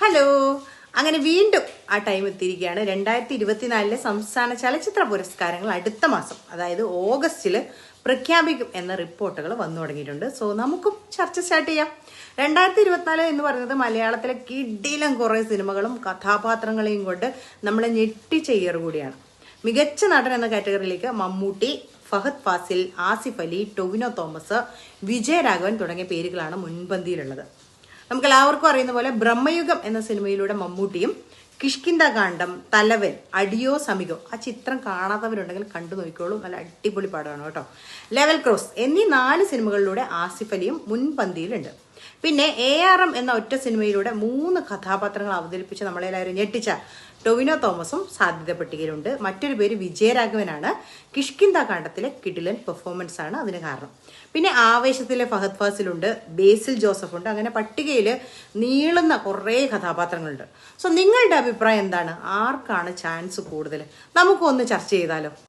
Hello. അങ്ങനെ വീണ്ടും ആ ടൈം എത്തിയിരിക്കുകയാണ്. 2024 സംസ്ഥാന ചലച്ചിത്ര പുരസ്കാരങ്ങൾ അടുത്ത മാസം, അതായത് ഓഗസ്റ്റിൽ പ്രഖ്യാപിക്കും എന്ന റിപ്പോർട്ടുകൾ വന്നു തുടങ്ങിയിട്ടുണ്ട്. സോ നമുക്കും ചർച്ച സ്റ്റാർട്ട് ചെയ്യാം. 2024 എന്ന് പറയുന്നത് മലയാളത്തിലെ കിടിലം കുറേ സിനിമകളും കഥാപാത്രങ്ങളെയും കൊണ്ട് നമ്മളെ ഞെട്ടിച്ച ഇയർ കൂടിയാണ്. മികച്ച നടൻ എന്ന കാറ്റഗറിയിലേക്ക് മമ്മൂട്ടി, ഫഹദ് ഫാസിൽ, ആസിഫ് അലി, ടൊവിനോ തോമസ്, വിജയരാഘവൻ തുടങ്ങിയ പേരുകളാണ് മുൻപന്തിയിലുള്ളത്. നമുക്ക് എല്ലാവർക്കും അറിയുന്ന പോലെ ബ്രഹ്മയുഗം എന്ന സിനിമയിലൂടെ മമ്മൂട്ടിയും, കിഷ്കിന്ധാകാന്ഡം, തലവൻ, അഡിയോ സമിഗോ, ആ ചിത്രം കാണാത്തവരുണ്ടെങ്കിൽ കണ്ടു നോക്കിക്കോളൂ, നല്ല അടിപൊളി പടമാണ് കേട്ടോ. ലെവൽ ക്രോസ് എന്നീ 4 സിനിമകളിലൂടെ ആസിഫ് അലിയും മുൻപന്തിയിലുണ്ട്. പിന്നെ ARM എന്ന ഒറ്റ സിനിമയിലൂടെ 3 കഥാപാത്രങ്ങൾ അവതരിപ്പിച്ച് നമ്മളെല്ലാവരും ഞെട്ടിച്ച ടൊവിനോ തോമസും സാധ്യത പട്ടികയിലുണ്ട്. മറ്റൊരു പേര് വിജയരാഘവനാണ്. കിഷ്കിന്ധാകാന്ഡത്തിലെ കിടിലൻ പെർഫോമൻസ് ആണ് അതിന് കാരണം. പിന്നെ ആവേശത്തിലെ ഫഹദ് ഫാസിലുണ്ട്, ബേസിൽ ജോസഫ് ഉണ്ട്. അങ്ങനെ പട്ടികയിൽ നീളുന്ന കുറേ കഥാപാത്രങ്ങളുണ്ട്. സോ നിങ്ങളുടെ അഭിപ്രായം എന്താണ്? ആർക്കാണ് ചാൻസ് കൂടുതൽ? നമുക്കൊന്ന് ചർച്ച ചെയ്താലോ.